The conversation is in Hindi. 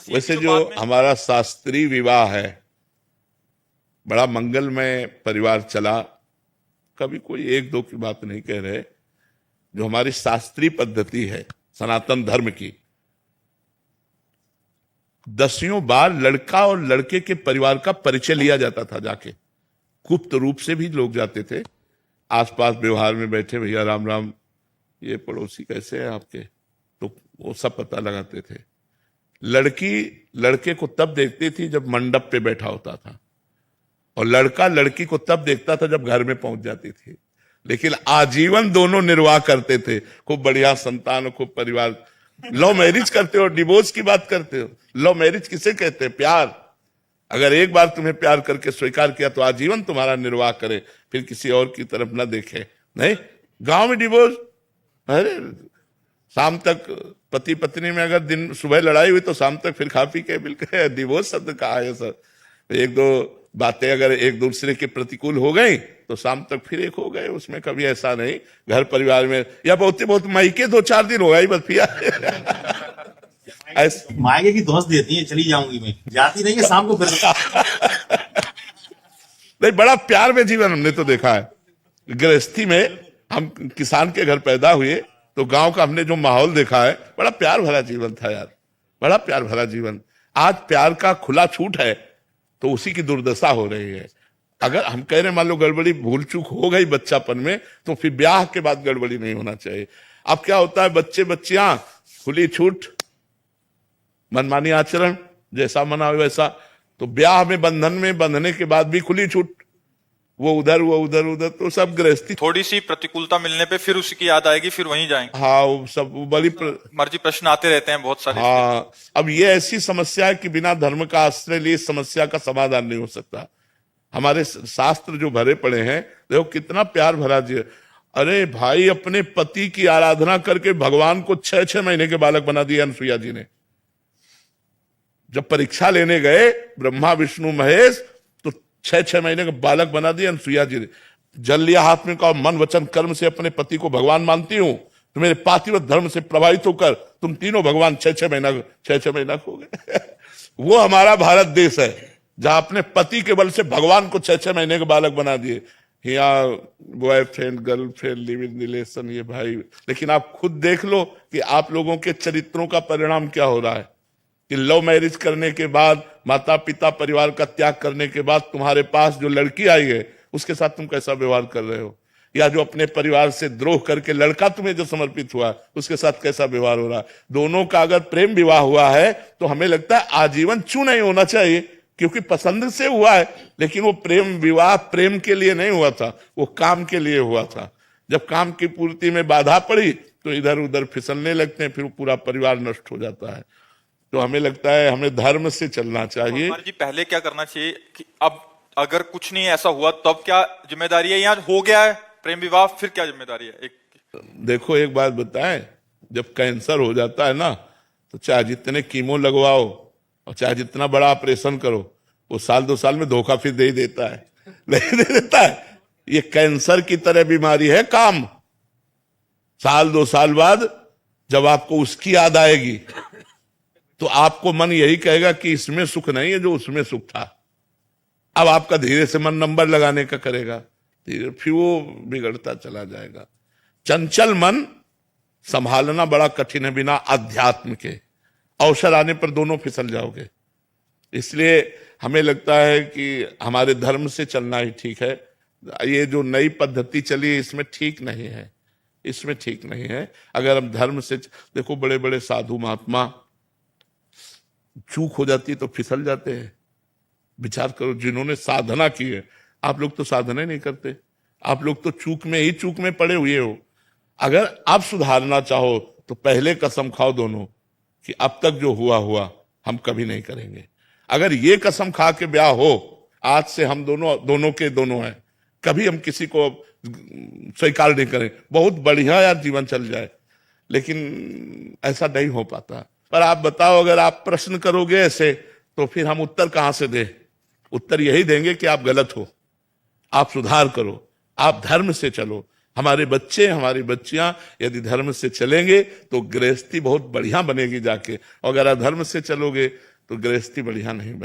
वैसे जो हमारा शास्त्रीय विवाह है, बड़ा मंगलमय परिवार चला, कभी कोई एक दो की बात नहीं कह रहे। जो हमारी शास्त्रीय पद्धति है सनातन धर्म की, 10 बार लड़का और लड़के के परिवार का परिचय लिया जाता था जाके। गुप्त रूप से भी लोग जाते थे, आसपास व्यवहार में बैठे, भैया राम राम, ये पड़ोसी कैसे हैं आपके, तो वो सब पता लगाते थे। लड़की लड़के को तब देखती थी जब मंडप पे बैठा होता था, और लड़का लड़की को तब देखता था जब घर में पहुंच जाती थी। लेकिन आजीवन दोनों निर्वाह करते थे, खूब बढ़िया संतान, खूब परिवार। लव मैरिज करते हो, डिवोर्स की बात करते हो। लव मैरिज किसे कहते हैं? प्यार। अगर एक बार तुम्हें प्यार करके स्वीकार किया तो आजीवन तुम्हारा निर्वाह करे, फिर किसी और की तरफ न देखे। नहीं, गांव में डिवोर्स, अरे शाम तक पति पत्नी में अगर दिन सुबह लड़ाई हुई तो शाम तक फिर खा पी के मिलकर डिवोर्स शब्द कहा है सर। एक दो बातें अगर एक दूसरे के प्रतिकूल हो गई तो शाम तक फिर एक हो गए, उसमें कभी ऐसा नहीं। घर परिवार में या बहुत मायके 2-4 दिन हो गई बस पिया। मायके की दोस्त देती है, चली जाऊंगी मैं, जाती नहीं है शाम को फिर। नहीं, बड़ा प्यार में जीवन हमने तो देखा है। गृहस्थी में हम किसान के घर पैदा हुए तो गांव का हमने जो माहौल देखा है, बड़ा प्यार भरा जीवन था यार, बड़ा प्यार भरा जीवन। आज प्यार का खुला छूट है तो उसी की दुर्दशा हो रही है। अगर हम कह रहे मान लो गड़बड़ी भूल चूक हो गई बच्चापन में, तो फिर ब्याह के बाद गड़बड़ी नहीं होना चाहिए। अब क्या होता है, बच्चे बच्चियां खुली छूट, मनमानी आचरण, जैसा मना वैसा। तो ब्याह में बंधन में बंधने के बाद भी खुली छूट, वो उधर वो उधर उधर, तो सब गृहस्थी। थोड़ी सी प्रतिकूलता मिलने पे फिर उसकी याद आएगी, फिर वहीं जाएंगे। हाँ, वो सब बड़ी मर्जी प्रश्न आते रहते हैं बहुत सारे। हाँ, अब ये ऐसी समस्या है कि बिना धर्म का आश्रय लिए इस समस्या का समाधान नहीं हो सकता। हमारे शास्त्र जो भरे पड़े हैं, देखो कितना प्यार भरा जी। अरे भाई, अपने पति की आराधना करके भगवान को 6-6 महीने के बालक बना दिया अनसुईया जी ने। जब परीक्षा लेने गए ब्रह्मा विष्णु महेश, तो 6-6 महीने का बालक बना दिया अनसुईया जी ने। जल लिया हाथ में, कहा मन वचन कर्म से अपने पति को भगवान मानती हूं, तो मेरे पातिव्रत धर्म से प्रभावित होकर तुम तीनों भगवान 6-6 महीना हो गए। वो हमारा भारत देश है जहां अपने पति के बल से भगवान को 6-6 महीने के बालक बना दिए। यहाँ boyfriend girlfriend live in relation, ये भाई। लेकिन आप खुद देख लो कि आप लोगों के चरित्रों का परिणाम क्या हो रहा है कि लव मैरिज करने के बाद, माता पिता परिवार का त्याग करने के बाद तुम्हारे पास जो लड़की आई है उसके साथ तुम कैसा व्यवहार कर रहे हो, या जो अपने परिवार से द्रोह करके लड़का तुम्हें जो समर्पित हुआ उसके साथ कैसा व्यवहार हो रहा है। दोनों का अगर प्रेम विवाह हुआ है तो हमें लगता है आजीवन क्यों नहीं होना चाहिए, क्योंकि पसंद से हुआ है। लेकिन वो प्रेम विवाह प्रेम के लिए नहीं हुआ था, वो काम के लिए हुआ था। जब काम की पूर्ति में बाधा पड़ी तो इधर उधर फिसलने लगते हैं, फिर पूरा परिवार नष्ट हो जाता है। तो हमें लगता है हमें धर्म से चलना चाहिए। जी, पहले क्या करना चाहिए कि अब अगर कुछ नहीं ऐसा हुआ तब क्या जिम्मेदारी है, यहाँ हो गया है प्रेम विवाह, फिर क्या जिम्मेदारी है? देखो एक बात बताएं, जब कैंसर हो जाता है ना, तो चाहे जितने कीमो लगवाओ और चाहे जितना बड़ा ऑपरेशन करो, वो 1-2 साल में धोखा फिर दे ही देता है, नहीं दे देता है। ये कैंसर की तरह बीमारी है काम। 1-2 साल बाद जब आपको उसकी याद आएगी तो आपको मन यही कहेगा कि इसमें सुख नहीं है जो उसमें सुख था। अब आपका धीरे से मन नंबर लगाने का करेगा, धीरे फिर वो बिगड़ता चला जाएगा। चंचल मन संभालना बड़ा कठिन है बिना अध्यात्म के। अवसर आने पर दोनों फिसल जाओगे। इसलिए हमें लगता है कि हमारे धर्म से चलना ही ठीक है। ये जो नई पद्धति चली है इसमें ठीक नहीं है, इसमें ठीक नहीं है। अगर हम धर्म से देखो, बड़े बड़े साधु महात्मा, चूक हो जाती है तो फिसल जाते हैं। विचार करो, जिन्होंने साधना की है, आप लोग तो साधना नहीं करते, आप लोग तो चूक में पड़े हुए हो। अगर आप सुधारना चाहो तो पहले कसम खाओ दोनों कि अब तक जो हुआ हम कभी नहीं करेंगे। अगर ये कसम खा के ब्याह हो, आज से हम दोनों के दोनों हैं, कभी हम किसी को स्वीकार नहीं करें, बहुत बढ़िया यार जीवन चल जाए। लेकिन ऐसा नहीं हो पाता। पर आप बताओ, अगर आप प्रश्न करोगे ऐसे तो फिर हम उत्तर कहां से दें? उत्तर यही देंगे कि आप गलत हो, आप सुधार करो, आप धर्म से चलो। हमारे बच्चे हमारी बच्चियां यदि धर्म से चलेंगे तो गृहस्थी बहुत बढ़िया बनेगी जाके। और अगर अधर्म से चलोगे तो गृहस्थी बढ़िया नहीं बने।